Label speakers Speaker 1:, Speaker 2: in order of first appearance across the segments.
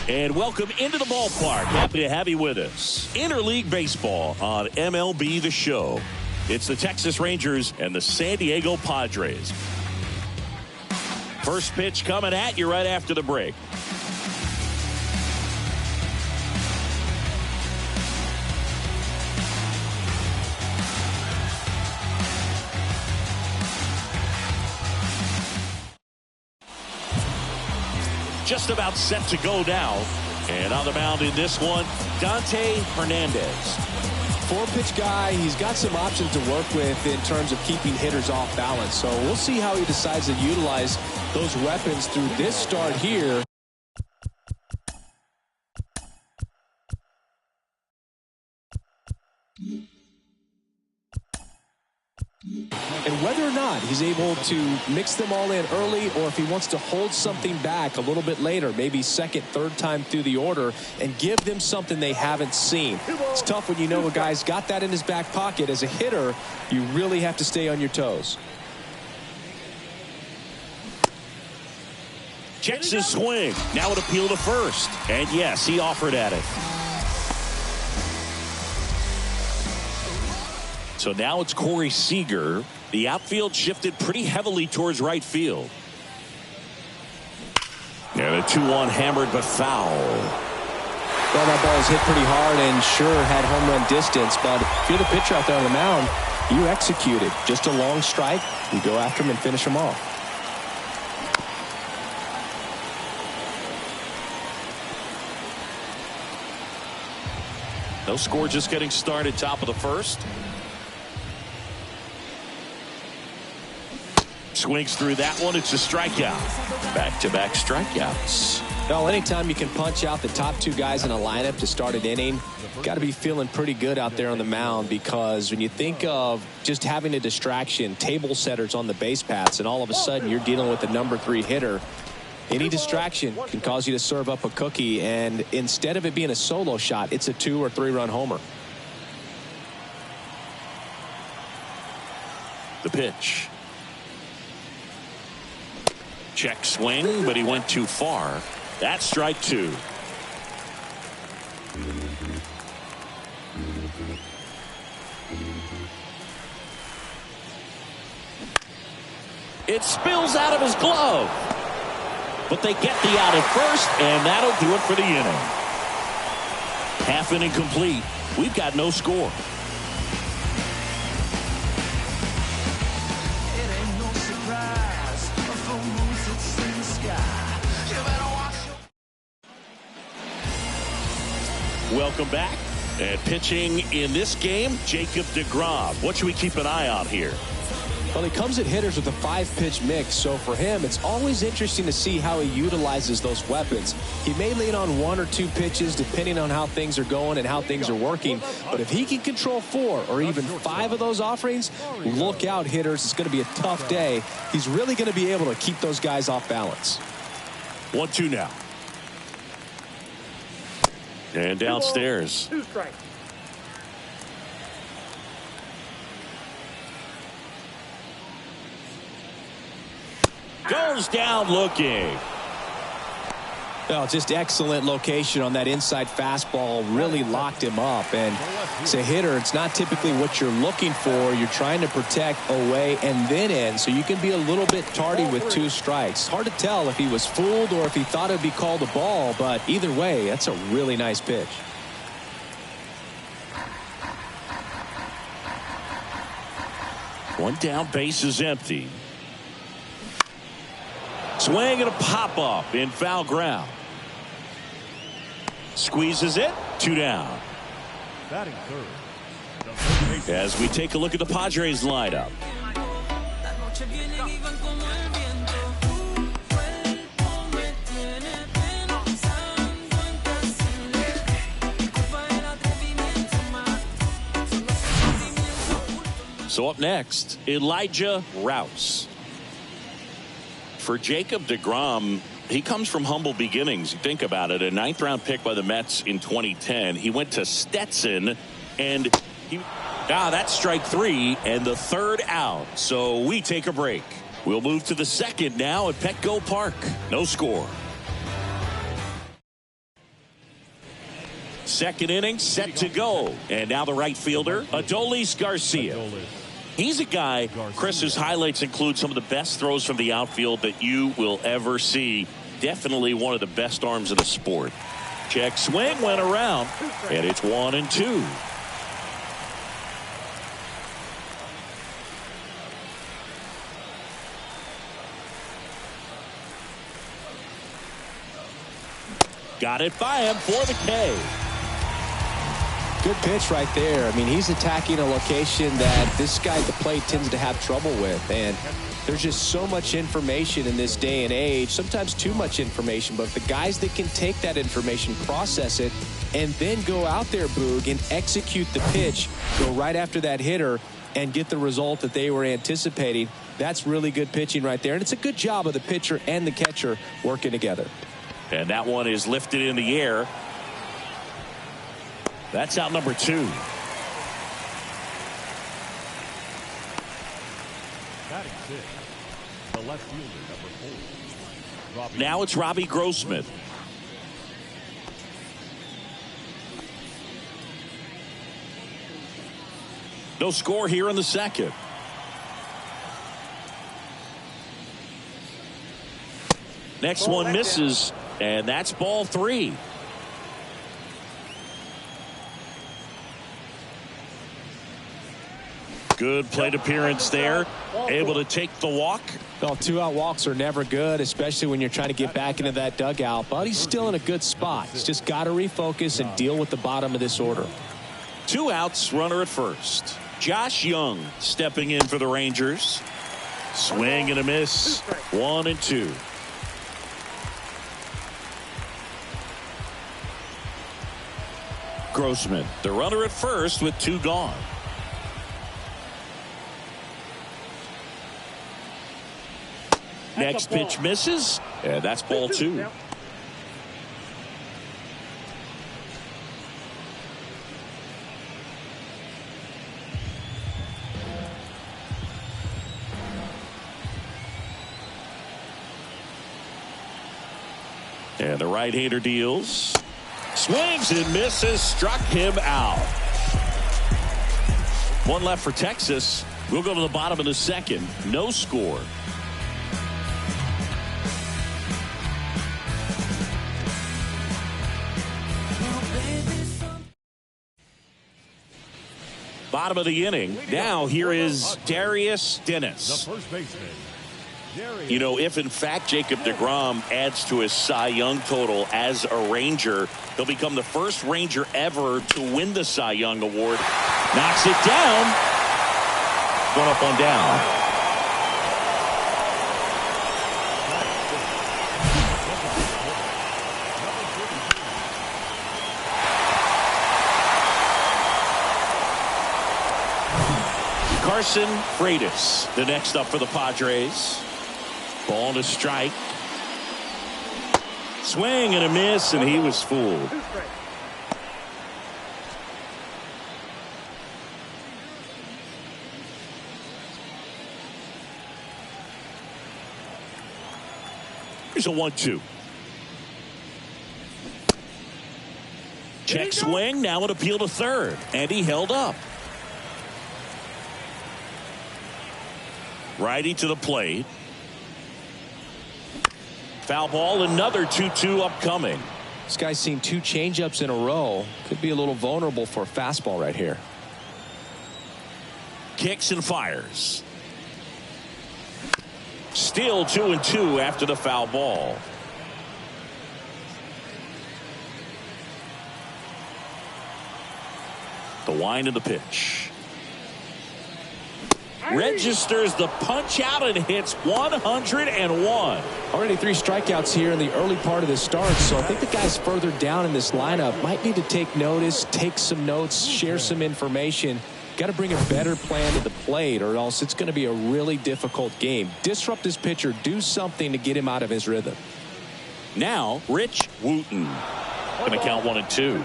Speaker 1: And welcome into the ballpark. Happy to have you with us. Interleague Baseball on MLB The Show. It's the Texas Rangers and the San Diego Padres. First pitch coming at you right after the break. Just about set to go now. And on the mound in this one, Dante Hernandez.
Speaker 2: Four-pitch guy. He's got some options to work with in terms of keeping hitters off balance. So we'll see how he decides to utilize those weapons through this start here. And whether or not he's able to mix them all in early, or if he wants to hold something back a little bit later, maybe second, third time through the order, and give them something they haven't seen. It's tough when you know a guy's got that in his back pocket. As a hitter, you really have to stay on your toes.
Speaker 1: Checks his swing. Now an appeal to first. And yes, he offered at it. So now it's Corey Seager. The outfield shifted pretty heavily towards right field. And a 2-1 hammered but foul.
Speaker 2: Well, that ball is hit pretty hard and sure had home run distance, but if you're the pitcher out there on the mound, you execute it. Just a long strike. You go after him and finish him off.
Speaker 1: No score, just getting started, top of the first. Swings through that one. It's a strikeout. Back-to-back strikeouts.
Speaker 2: Well, anytime you can punch out the top two guys in a lineup to start an inning, got to be feeling pretty good out there on the mound, because when you think of just having a distraction, table setters on the base paths, and all of a sudden you're dealing with the number 3 hitter, any distraction can cause you to serve up a cookie, and instead of it being a solo shot, it's a 2 or 3 run homer.
Speaker 1: The pitch. Check swing, but he went too far. That's strike 2. It spills out of his glove. But they get the out at first, and that'll do it for the inning. Half inning complete. We've got no score. Welcome back. And pitching in this game, Jacob deGrom. What should we keep an eye on here?
Speaker 2: Well, he comes at hitters with a 5-pitch mix, so for him, it's always interesting to see how he utilizes those weapons. He may lean on 1 or 2 pitches depending on how things are going and how things are working, but if he can control 4 or even 5 of those offerings, look out, hitters. It's going to be a tough day. He's really going to be able to keep those guys off balance.
Speaker 1: 1-2 now. And downstairs.
Speaker 3: 2 strikes.
Speaker 1: Goes down looking.
Speaker 2: Well, just excellent location on that inside fastball. Really locked him up. And as a hitter, it's not typically what you're looking for. You're trying to protect away and then in, so you can be a little bit tardy with 2 strikes. Hard to tell if he was fooled or if he thought it would be called a ball, but either way, that's a really nice pitch.
Speaker 1: One down, base is empty. Swing and a pop-up in foul ground. Squeezes it. 2 down.
Speaker 3: Batting third.
Speaker 1: As we take a look at the Padres lineup. So up next, Elijah Rouse. For Jacob deGrom, he comes from humble beginnings. You think about it, a 9th round pick by the Mets in 2010. He went to Stetson, and Now that's strike 3 and the third out. So we take a break. We'll move to the second now at Petco Park. No score. Second inning set to go. And now the right fielder, Adolis Garcia. He's a guy, Chris's highlights include some of the best throws from the outfield that you will ever see. Definitely one of the best arms in the sport. Check swing went around, and it's 1-2. Got it by him for the K.
Speaker 2: Good pitch right there. I mean, he's attacking a location that this guy at the plate tends to have trouble with. And there's just so much information in this day and age, sometimes too much information. But the guys that can take that information, process it, and then go out there, Boog, and execute the pitch, go right after that hitter, and get the result that they were anticipating, that's really good pitching right there. And it's a good job of the pitcher and the catcher working together.
Speaker 1: And that one is lifted in the air. That's out number 2.
Speaker 3: Batting 6, the left fielder, number 4.
Speaker 1: Now it's Robbie Grossman. No score here in the second. Next one misses, and that's ball 3. Good plate appearance there. Able to take the walk.
Speaker 2: Well, 2-out walks are never good, especially when you're trying to get back into that dugout. But he's still in a good spot. He's just got to refocus and deal with the bottom of this order.
Speaker 1: 2 outs, runner at first. Josh Young stepping in for the Rangers. Swing and a miss. 1-2. Grossman, the runner at first with 2 gone. Next pitch misses, and that's ball 2. And the right-hander deals. Swings and misses, struck him out. 1 left for Texas. We'll go to the bottom of the second. No score. Bottom of the inning. Now here is Darius Dennis.
Speaker 3: The first baseman.
Speaker 1: You know, if in fact Jacob deGrom adds to his Cy Young total as a Ranger, he'll become the first Ranger ever to win the Cy Young Award. Knocks it down. Going up on down. Carson Freitas, the next up for the Padres. Ball to strike. Swing and a miss, and he was fooled. Here's a 1-2. Check swing, now an appeal to third, and he held up. Righty to the plate. Foul ball, another 2-2 upcoming.
Speaker 2: This guy's seen 2 changeups in a row. Could be a little vulnerable for a fastball right here.
Speaker 1: Kicks and fires. Still 2-2 after the foul ball. The wind of the pitch. Registers the punch out and hits 101.
Speaker 2: Already 3 strikeouts here in the early part of the start, so I think the guys further down in this lineup might need to take notice, take some notes, share some information. Got to bring a better plan to the plate, or else it's going to be a really difficult game. Disrupt this pitcher, do something to get him out of his rhythm.
Speaker 1: Now Rich Wooten going to count 1-2.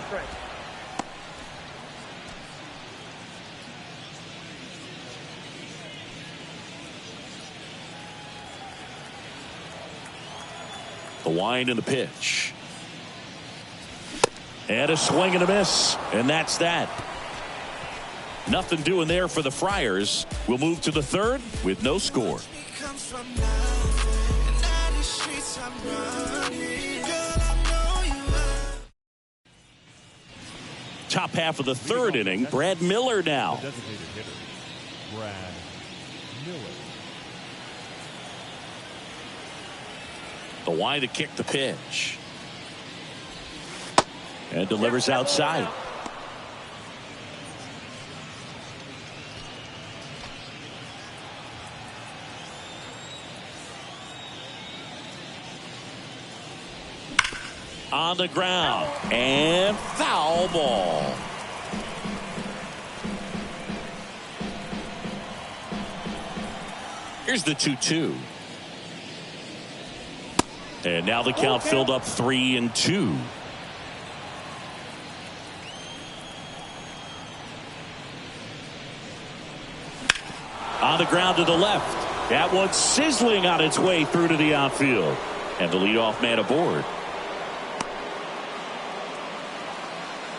Speaker 1: The wind and the pitch. And a swing and a miss. And that's that. Nothing doing there for the Friars. We'll move to the third with no score. Top half of the third inning. Brad Miller now.
Speaker 3: The designated hitter, Brad Miller.
Speaker 1: The wind to kick the pitch. And delivers outside. On the ground. And foul ball. Here's the 2-2. And now the count filled up 3-2. On the ground to the left. That one's sizzling on its way through to the outfield. And the leadoff man aboard.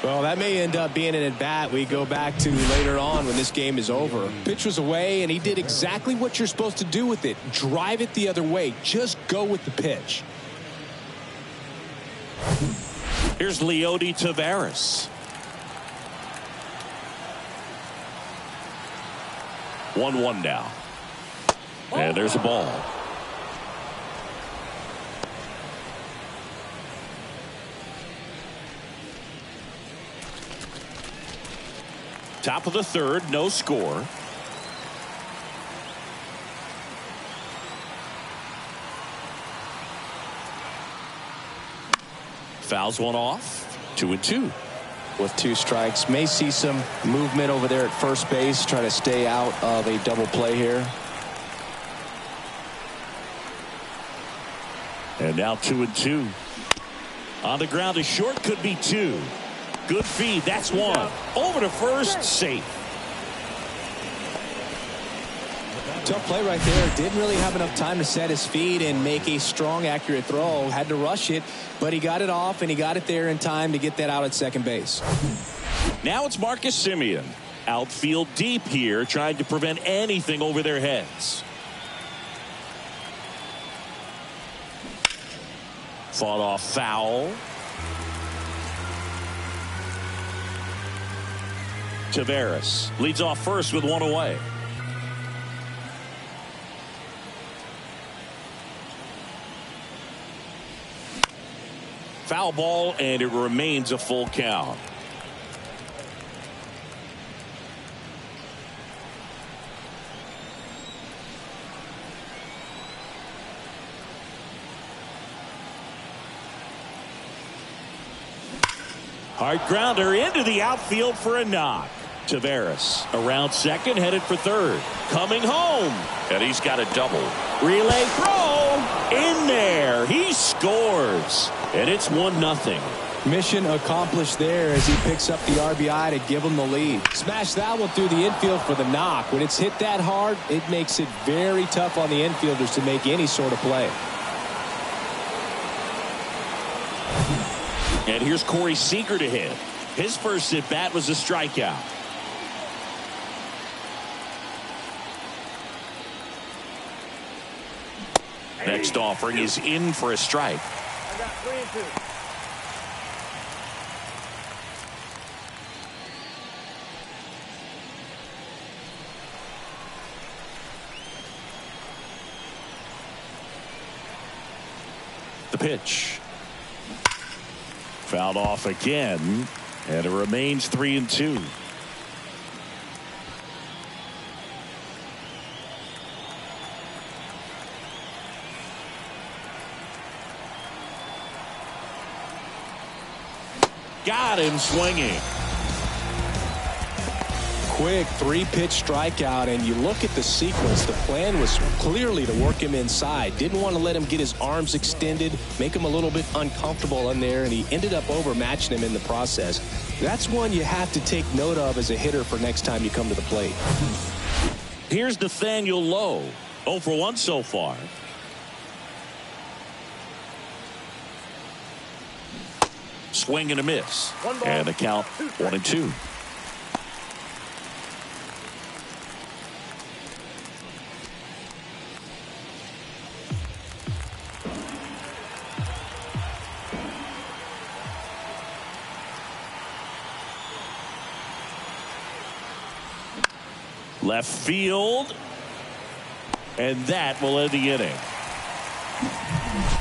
Speaker 2: Well, that may end up being an at-bat we go back to later on when this game is over. Pitch was away, and he did exactly what you're supposed to do with it. Drive it the other way. Just go with the pitch.
Speaker 1: Here's Leody Taveras. 1-1 now. And there's a ball. Top of the third, no score. Fouls one off. 2-2.
Speaker 2: With 2 strikes, may see some movement over there at first base. Try to stay out of a double play here.
Speaker 1: And now 2-2. On the ground, a short, could be 2. Good feed. That's 1. Over to first. Safe.
Speaker 2: Tough play right there. Didn't really have enough time to set his feet and make a strong, accurate throw. Had to rush it, but he got it off, and he got it there in time to get that out at second base.
Speaker 1: Now it's Marcus Semien. Outfield deep here, trying to prevent anything over their heads. Fought off foul. Taveras leads off first with 1 away. Foul ball, and it remains a full count. Hard grounder into the outfield for a knock. Taveras around second, headed for third. Coming home. And he's got a double. Relay throw. In there. He scores. And it's 1-0.
Speaker 2: Mission accomplished there as he picks up the RBI to give him the lead. Smash that one through the infield for the knock. When it's hit that hard, it makes it very tough on the infielders to make any sort of play.
Speaker 1: And here's Corey Seager to hit. His first at bat was a strikeout. Next offering is in for a strike.
Speaker 4: I got 3-2.
Speaker 1: The pitch. Fouled off again, and it remains 3-2. Got him swinging.
Speaker 2: Quick 3-pitch strikeout, and you look at the sequence. The plan was clearly to work him inside. Didn't want to let him get his arms extended, make him a little bit uncomfortable in there, and he ended up overmatching him in the process. That's one you have to take note of as a hitter for next time you come to the plate.
Speaker 1: Here's Nathaniel Lowe. 0 for 1 so far. Swing and a miss. And the count 1-2. Left field. And that will end the inning.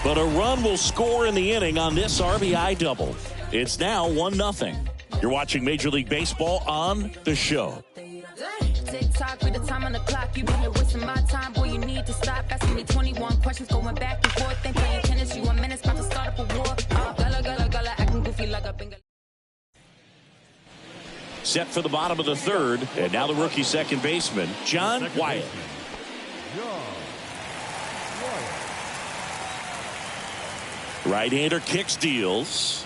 Speaker 1: But a run will score in the inning on this RBI double. It's now 1-0. You're watching Major League Baseball on The Show.
Speaker 4: Tick-tock with the time on the clock. You've been here wasting my time. Boy, you need to stop asking me 21 questions, going back and forth. Ain't playing tennis. You a menace, about to start up a war. Gala, acting goofy like a bingo.
Speaker 1: Set for the bottom of the third. And now the rookie second baseman, John Wyatt. Right-hander kicks, deals.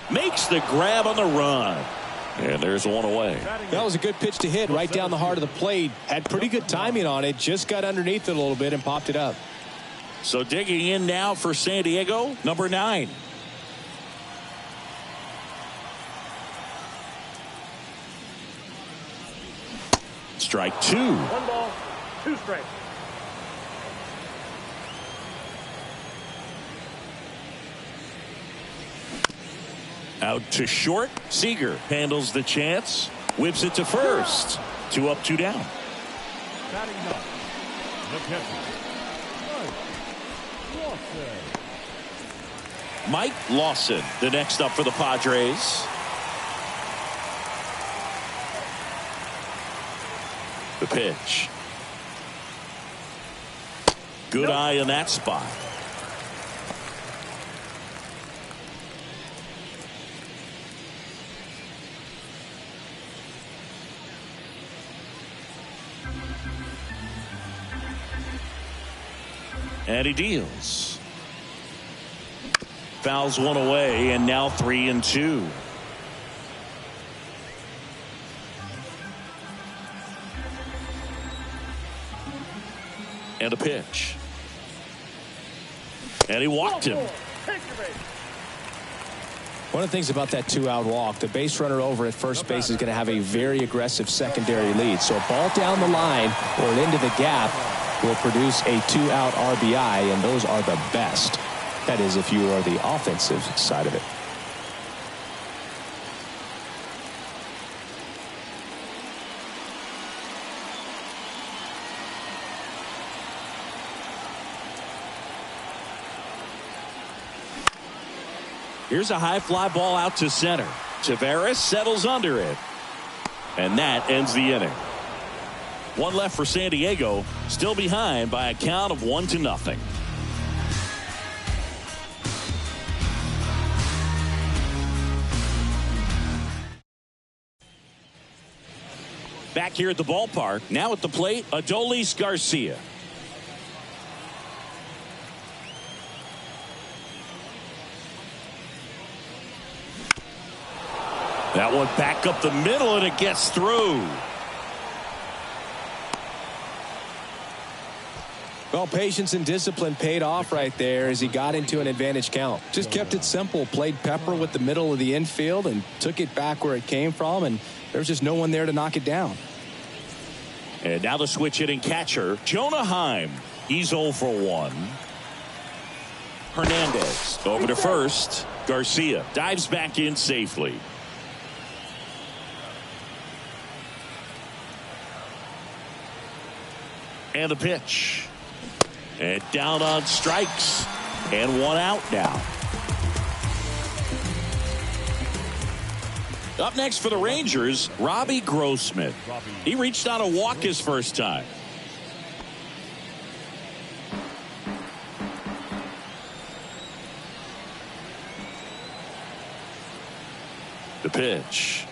Speaker 1: Makes the grab on the run. And there's one away.
Speaker 2: That was a good pitch to hit right down the heart of the plate. Had pretty good timing on it. Just got underneath it a little bit and popped it up.
Speaker 1: So digging in now for San Diego, number 9. Strike 2.
Speaker 5: 1 ball, 2 strikes.
Speaker 1: Out to short. Seager handles the chance. Whips it to first. 2 up, 2 down.
Speaker 3: Batting up. The catcher.
Speaker 1: Mike Lawson, the next up for the Padres. The pitch. Good eye in that spot. And he deals. Fouls one away, and now 3-2. And a pitch. And he walked him.
Speaker 2: One of the things about that 2-out walk, the base runner over at first base is going to have a very aggressive secondary lead. So a ball down the line or into the gap will produce a 2-out RBI, and those are the best. That is, if you are the offensive side of it.
Speaker 1: Here's a high fly ball out to center. Taveras settles under it. And that ends the inning. One left for San Diego, still behind by a count of 1-0. Back here at the ballpark, now at the plate, Adolis Garcia. That one back up the middle, and it gets through.
Speaker 2: Well, patience and discipline paid off right there as he got into an advantage count. Just kept it simple, played pepper with the middle of the infield and took it back where it came from, and there's just no one there to knock it down.
Speaker 1: And now the switch hitting catcher, Jonah Heim. He's 0 for 1. Hernandez over to first. Garcia dives back in safely. And the pitch. And down on strikes. And 1 out now. Up next for the Rangers, Robbie Grossman. He reached on a walk his first time. The pitch.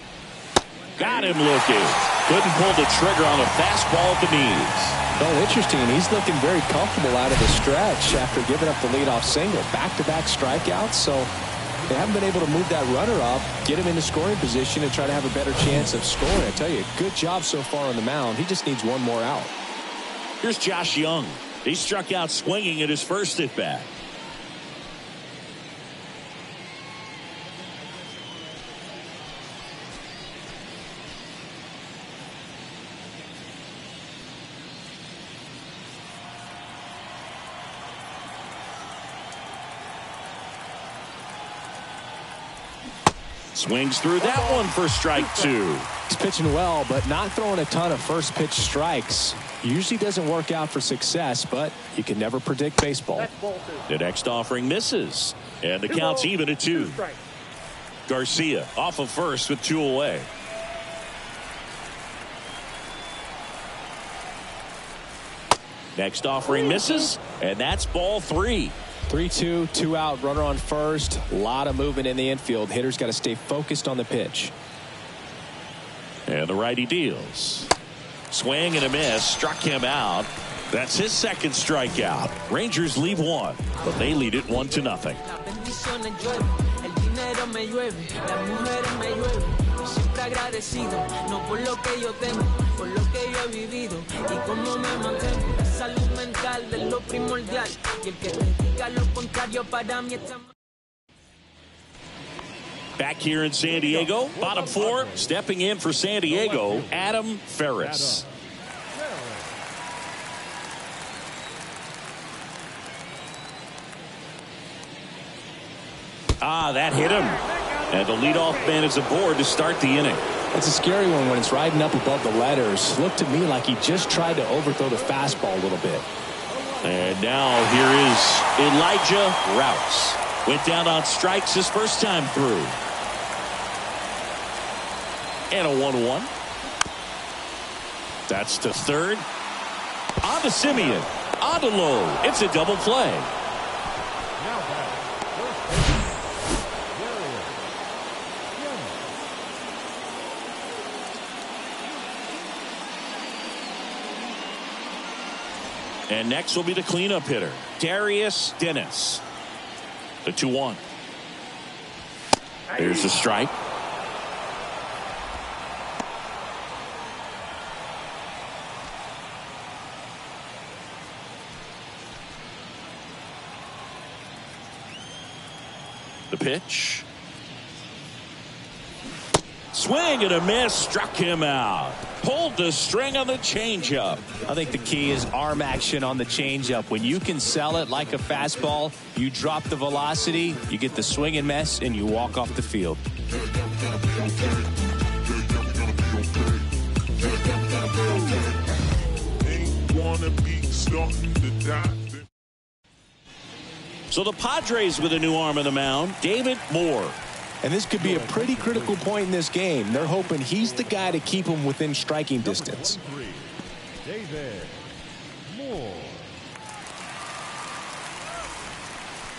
Speaker 1: Got him looking. Couldn't pull the trigger on a fastball at the knees.
Speaker 2: Well, interesting. He's looking very comfortable out of the stretch after giving up the leadoff single. Back-to-back strikeouts, so they haven't been able to move that runner up, get him into scoring position, and try to have a better chance of scoring. I tell you, good job so far on the mound. He just needs one more out.
Speaker 1: Here's Josh Young. He struck out swinging at his first at bat. Swings through that one for strike 2.
Speaker 2: He's pitching well, but not throwing a ton of first pitch strikes. Usually doesn't work out for success, but you can never predict baseball.
Speaker 1: The next offering misses, and the count's even at 2. Garcia off of first with 2 away. Next offering misses, and that's ball 3.
Speaker 2: 3-2, 2 out, runner on first. A lot of movement in the infield. Hitters got to stay focused on the pitch.
Speaker 1: And the righty deals. Swing and a miss, struck him out. That's his second strikeout. Rangers leave 1, but they lead it 1-0. Back here in San Diego, bottom 4, stepping in for San Diego, Adam Ferris. That hit him. And the leadoff man is aboard to start the inning.
Speaker 2: It's a scary one when it's riding up above the letters. Looked to me like he just tried to overthrow the fastball a little bit.
Speaker 1: And now here is Elijah Rouse. Went down on strikes his first time through. And a 1-1. That's to third. On to Simeon. On to Lowe. It's a double play. And next will be the cleanup hitter, Darius Dennis. The 2-1. Here's the strike. The pitch. Swing and a miss, struck him out. Pulled the string on the changeup.
Speaker 2: I think the key is arm action on the changeup. When you can sell it like a fastball, you drop the velocity, you get the swing and miss, and you walk off the field.
Speaker 1: So the Padres with a new arm on the mound, David Moore.
Speaker 2: And this could be a pretty critical point in this game. They're hoping he's the guy to keep them within striking distance.
Speaker 3: David Moore.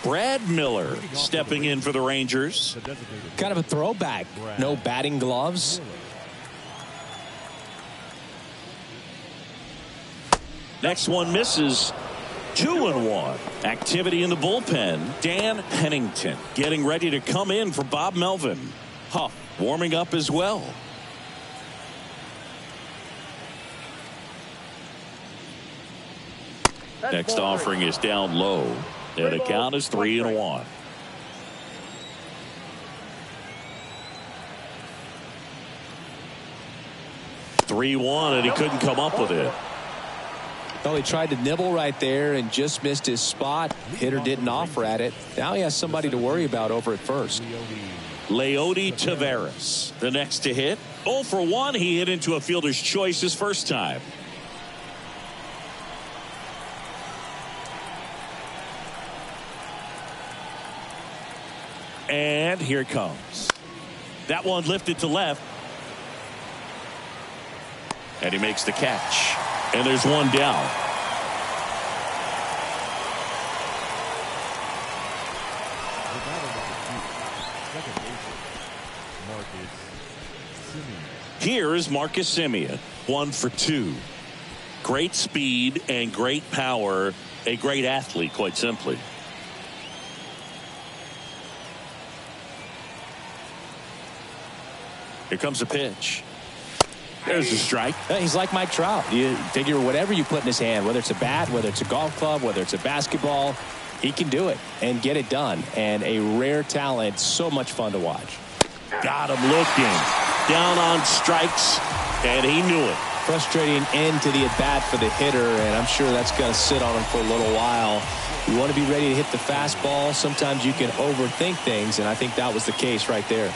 Speaker 1: Brad Miller stepping in for the Rangers.
Speaker 2: Kind of a throwback. No batting gloves.
Speaker 1: Next one misses. 2-1. Activity in the bullpen. Dan Pennington getting ready to come in for Bob Melvin. Huff warming up as well. Next offering is down low. And the count is 3-1. And he couldn't come up with it.
Speaker 2: Well, he tried to nibble right there and just missed his spot. Hitter didn't offer at it. Now he has somebody to worry about over at first.
Speaker 1: Leody Taveras, the next to hit. 0 for 1. He hit into a fielder's choice his first time. And here it comes. That one lifted to left. And he makes the catch. And there's one down. Here is Marcus Semien. 1 for 2. Great speed and great power. A great athlete, quite simply. Here comes a pitch. There's a strike.
Speaker 2: He's like Mike Trout. You figure whatever you put in his hand, whether it's a bat, whether it's a golf club, whether it's a basketball, he can do it and get it done. And a rare talent, so much fun to watch.
Speaker 1: Got him looking. Down on strikes, and he knew it.
Speaker 2: Frustrating end to the at-bat for the hitter, and I'm sure that's going to sit on him for a little while. You want to be ready to hit the fastball. Sometimes you can overthink things, and I think that was the case right there.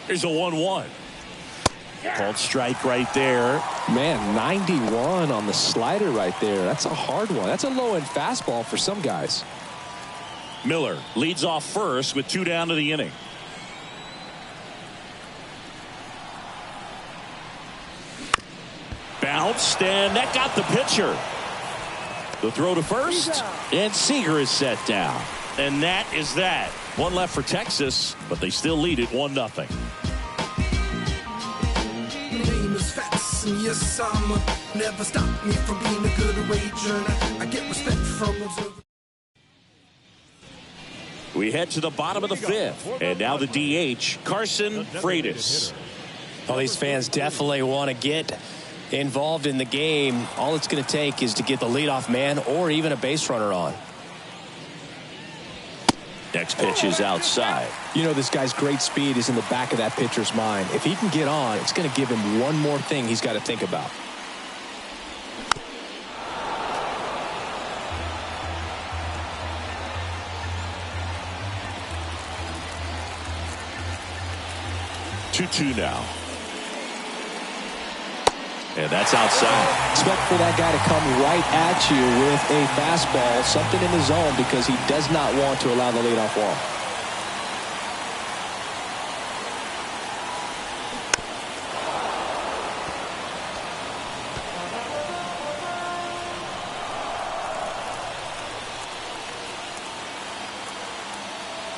Speaker 1: Here's a 1-1. Called strike right there.
Speaker 2: Man, 91 on the slider right there. That's a hard one. That's a low-end fastball for some guys.
Speaker 1: Miller leads off first with 2 down to the inning. Bounced, and that got the pitcher. The throw to first, and Seager is set down. And that is that. One left for Texas, but they still lead it 1-0.
Speaker 6: Yes, never stop me from being a good wager. I get respect from those.
Speaker 1: We head to the bottom of the 5th, and now the DH, Carson Freitas.
Speaker 2: Well, these fans definitely want to get involved in the game. All it's going to take is to get the leadoff man or even a base runner on.
Speaker 1: Next pitch is outside.
Speaker 2: You know, this guy's great speed is in the back of that pitcher's mind. If he can get on, it's going to give him one more thing he's got to think about.
Speaker 1: Two now. And that's outside.
Speaker 2: Expect for that guy to come right at you with a fastball, something in the zone, because he does not want to allow the leadoff walk.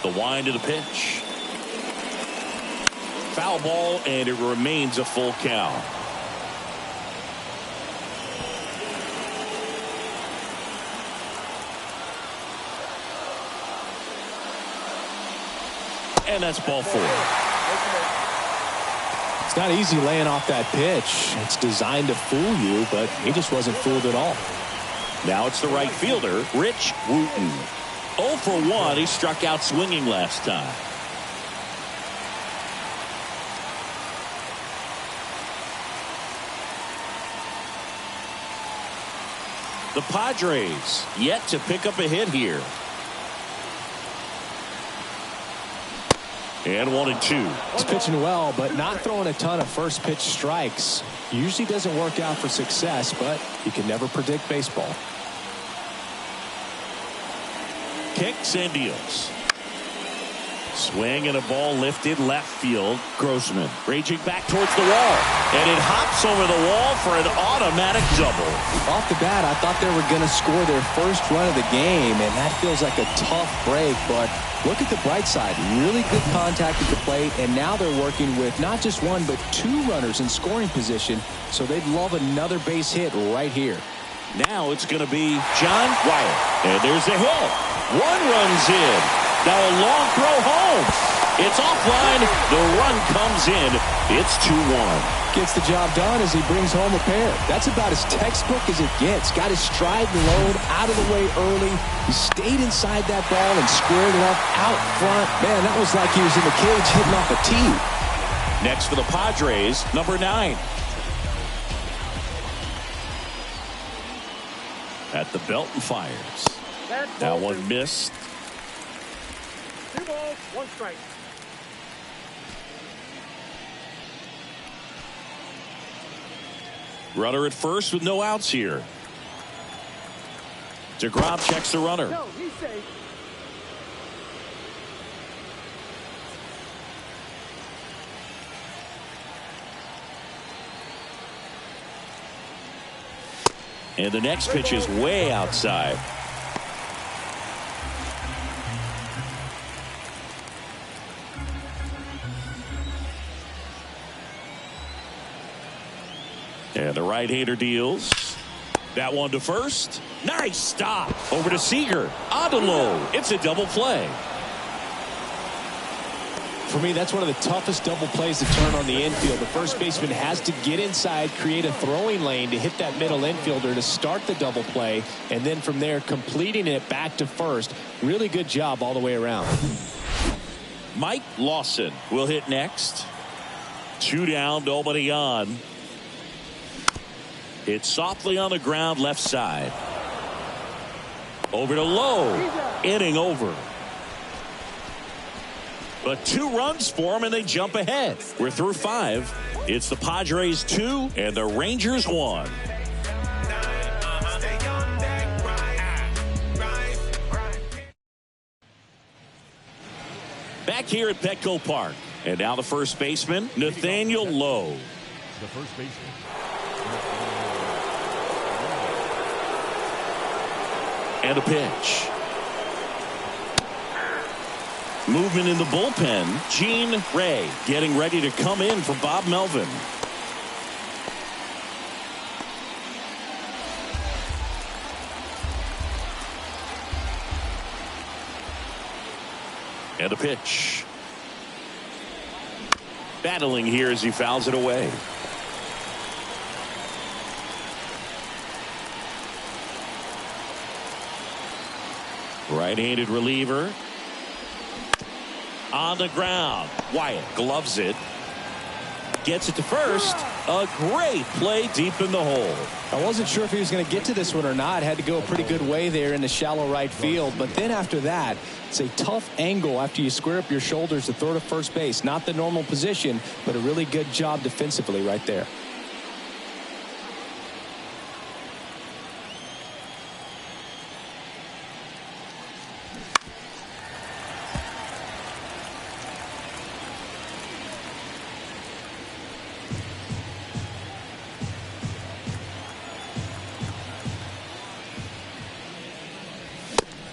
Speaker 1: The wind of the pitch. Foul ball, and it remains a full count. And that's ball 4.
Speaker 2: It's not easy laying off that pitch. It's designed to fool you, but he just wasn't fooled at all.
Speaker 1: Now it's the right fielder, Rich Wooten. 0 for 1. He struck out swinging last time. The Padres yet to pick up a hit here. And 1-2.
Speaker 2: He's pitching well, but not throwing a ton of first pitch strikes. Usually doesn't work out for success, but you can never predict baseball.
Speaker 1: Kicks and deals. Swing and a ball lifted left field. Grossman raging back towards the wall. And it hops over the wall for an automatic double.
Speaker 2: Off the bat, I thought they were going to score their first run of the game, and that feels like a tough break. But look at the bright side. Really good contact at the plate, and now they're working with not just one, but 2 runners in scoring position. So they'd love another base hit right here.
Speaker 1: Now it's going to be John Wyatt. And there's a hit. 1 runs in. Now a long throw home. It's offline. The run comes in. It's 2-1.
Speaker 2: Gets the job done as he brings home a pair. That's about as textbook as it gets. Got his stride and load out of the way early. He stayed inside that ball and squared it up out front. Man, that was like he was in the cage hitting off a tee.
Speaker 1: Next for the Padres, number 9. At the belt and fires. That one missed.
Speaker 5: 2 balls, 1 strike.
Speaker 1: Runner at first with no outs here. DeGrom checks the runner.
Speaker 5: No, he's safe.
Speaker 1: And the next pitch is way outside. And the right-hander deals. That one to first. Nice stop. Over to Seager. On to Lowe. It's a double play.
Speaker 2: For me, that's one of the toughest double plays to turn on the infield. The first baseman has to get inside, create a throwing lane to hit that middle infielder to start the double play, and then from there completing it back to first. Really good job all the way around.
Speaker 1: Mike Lawson will hit next. 2 down, nobody on. It's softly on the ground left side. Over to Lowe. Inning over. But 2 runs for them and they jump ahead. We're through 5. It's the Padres 2 and the Rangers 1. Back here at Petco Park. And now the first baseman, Nathaniel Lowe.
Speaker 3: The first baseman.
Speaker 1: And a pitch. Movement in the bullpen. Gene Ray getting ready to come in for Bob Melvin. And a pitch. Battling here as he fouls it away. Right-handed reliever. On the ground. Wyatt gloves it. Gets it to first. A great play deep in the hole.
Speaker 2: I wasn't sure if he was going to get to this one or not. Had to go a pretty good way there in the shallow right field. But then after that, it's a tough angle after you square up your shoulders to throw to first base. Not the normal position, but a really good job defensively right there.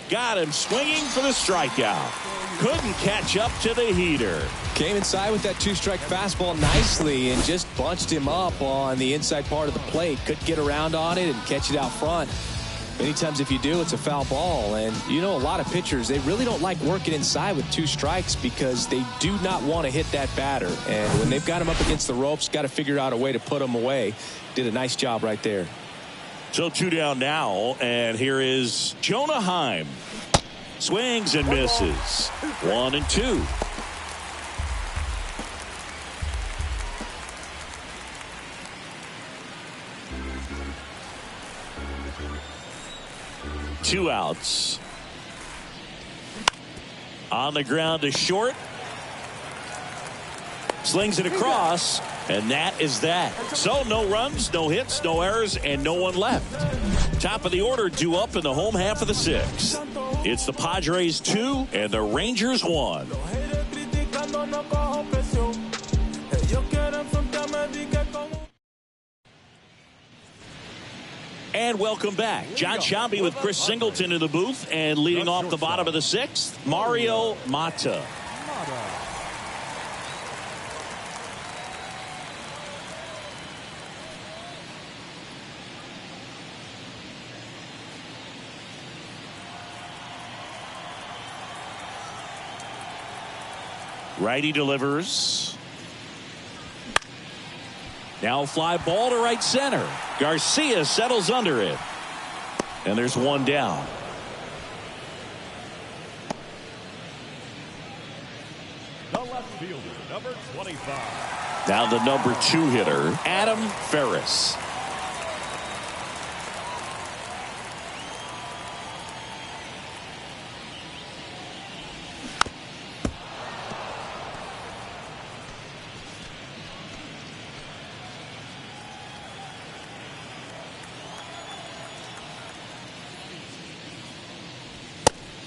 Speaker 1: Got him swinging for the strikeout. Couldn't catch up to the heater.
Speaker 2: Came inside with that 2-strike fastball nicely and just bunched him up on the inside part of the plate. Couldn't get around on it and catch it out front. Many times if you do, it's a foul ball. And you know, a lot of pitchers, they really don't like working inside with 2 strikes because they do not want to hit that batter. And when they've got him up against the ropes, got to figure out a way to put him away. Did a nice job right there.
Speaker 1: So 2 down now, and here is Jonah Heim. Swings and misses. 1 and 2. Two outs. On the ground to short. Slings it across. And that is that. So no runs, no hits, no errors, and no one left. Top of the order due up in the home half of the 6th. It's the Padres 2 and the Rangers 1. And welcome back. John Sciambi with Chris Singleton in the booth, and leading off the bottom of the 6th, Mario Mata. Righty delivers. Now a fly ball to right center. Garcia settles under it. And there's 1 down.
Speaker 3: The left fielder, number 25.
Speaker 1: Now the number 2 hitter, Adam Ferris.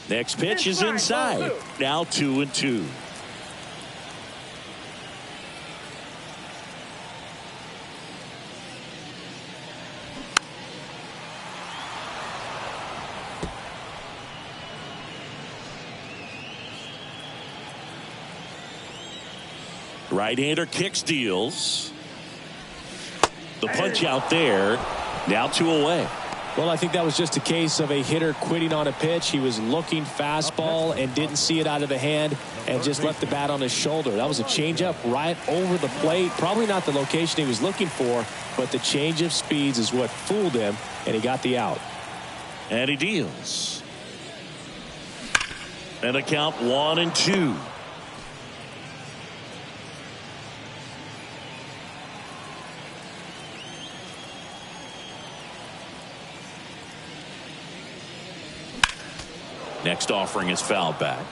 Speaker 1: Next pitch is inside. Now 2 and 2. Right-hander kicks, deals. The punch out there. Now 2 away.
Speaker 2: Well, I think that was just a case of a hitter quitting on a pitch. He was looking fastball and didn't see it out of the hand and just left the bat on his shoulder. That was a changeup right over the plate. Probably not the location he was looking for, but the change of speeds is what fooled him, and he got the out.
Speaker 1: And he deals. And a count 1-2. Next offering is fouled back.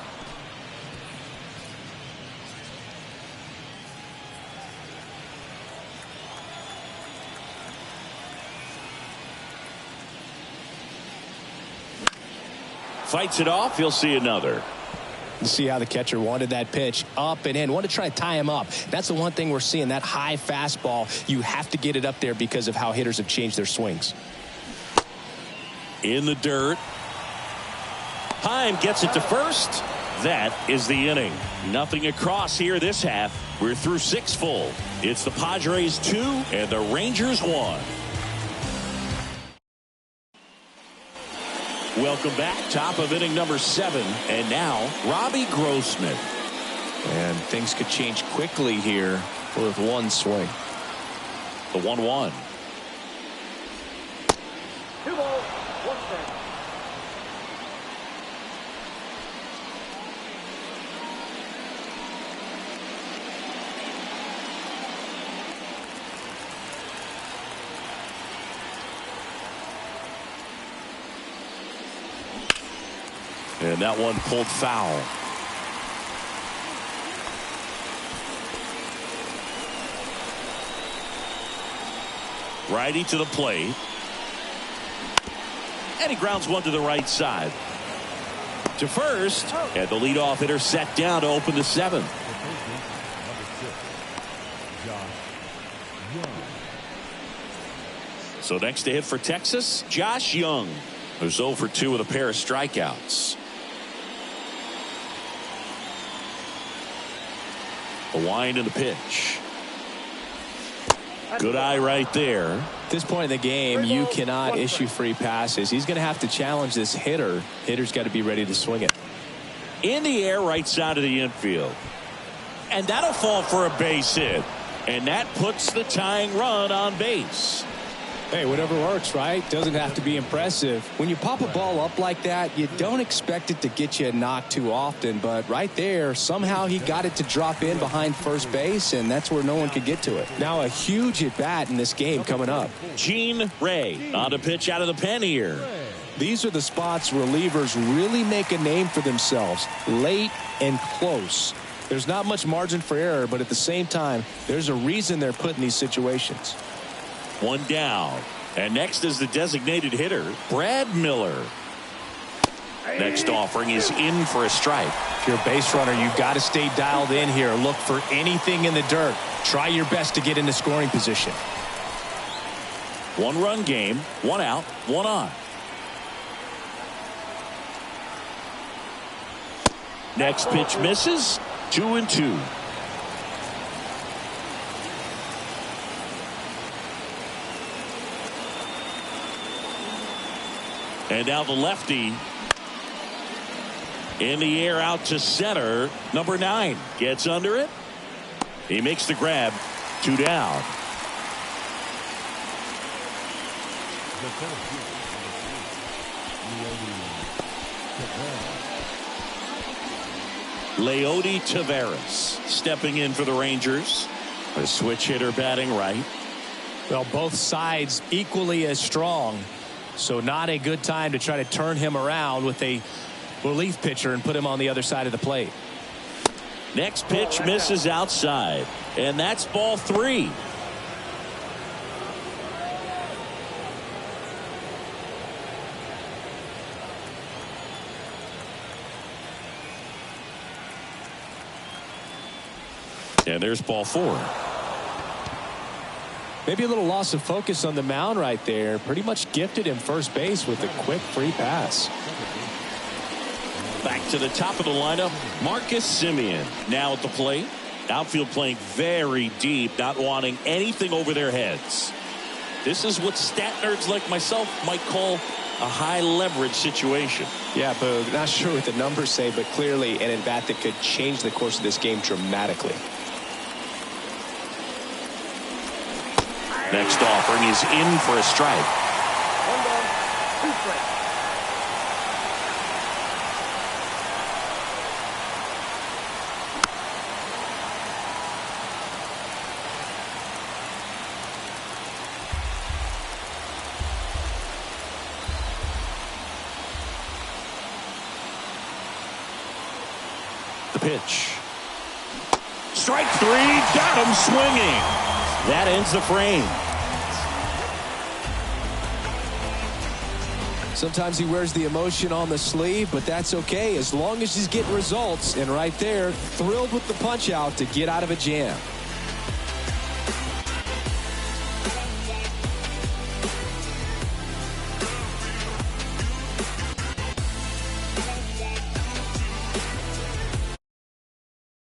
Speaker 1: Fights it off. He'll see another.
Speaker 2: You see how the catcher wanted that pitch up and in. Want to try to tie him up. That's the one thing we're seeing, that high fastball. You have to get it up there because of how hitters have changed their swings.
Speaker 1: In the dirt. Heim gets it to first. That is the inning. Nothing across here this half. We're through 6 full. It's the Padres 2 and the Rangers 1. Welcome back. Top of inning number 7. And now Robbie Grossman.
Speaker 2: And things could change quickly here with one swing.
Speaker 1: The 1-1.
Speaker 5: 2 balls, 1 strike.
Speaker 1: And that one pulled foul. Righty to the plate. And he grounds one to the right side. To first. And the leadoff hitter set down to open the 7th. So next to hit for Texas, Josh Young, who's 0 for 2 with a pair of strikeouts. The wind and the pitch. Good eye right there.
Speaker 2: At this point in the game, you cannot issue free passes. He's going to have to challenge this hitter. Hitter's got to be ready to swing it.
Speaker 1: In the air, right side of the infield. And that'll fall for a base hit. And that puts the tying run on base.
Speaker 2: Hey, whatever works, right? Doesn't have to be impressive. When you pop a ball up like that, you don't expect it to get you a knock too often. But right there, somehow he got it to drop in behind first base, and that's where no one could get to it. Now a huge at-bat in this game coming up.
Speaker 1: Gene Ray on a pitch out of the pen here.
Speaker 2: These are the spots relievers really make a name for themselves. Late and close. There's not much margin for error, but at the same time, there's a reason they're put in these situations.
Speaker 1: One down. And next is the designated hitter, Brad Miller. Next offering is in for a strike.
Speaker 2: If you're a base runner, you've got to stay dialed in here. Look for anything in the dirt. Try your best to get into scoring position.
Speaker 1: 1-run game, 1 out, 1 on. Next pitch misses. 2-2. And now the lefty in the air out to center. Number 9 gets under it. He makes the grab. 2 down. Leody Taveras stepping in for the Rangers. A switch hitter batting right.
Speaker 2: Well, both sides equally as strong. So not a good time to try to turn him around with a relief pitcher and put him on the other side of the plate.
Speaker 1: Next pitch misses outside. And that's ball 3. And there's ball 4.
Speaker 2: Maybe a little loss of focus on the mound right there. Pretty much gifted him first base with a quick free pass.
Speaker 1: Back to the top of the lineup, Marcus Semien now at the plate. Outfield playing very deep, not wanting anything over their heads. This is what stat nerds like myself might call a high leverage situation.
Speaker 2: Yeah, Boog, not sure what the numbers say, but clearly an at-bat that could change the course of this game dramatically.
Speaker 1: Next offering is in for a strike.
Speaker 5: 1 ball, 2 strikes.
Speaker 1: The pitch. Strike 3, got him swinging. That ends the frame.
Speaker 2: Sometimes he wears the emotion on the sleeve, but that's okay as long as he's getting results. And right there, thrilled with the punch out to get out of a jam.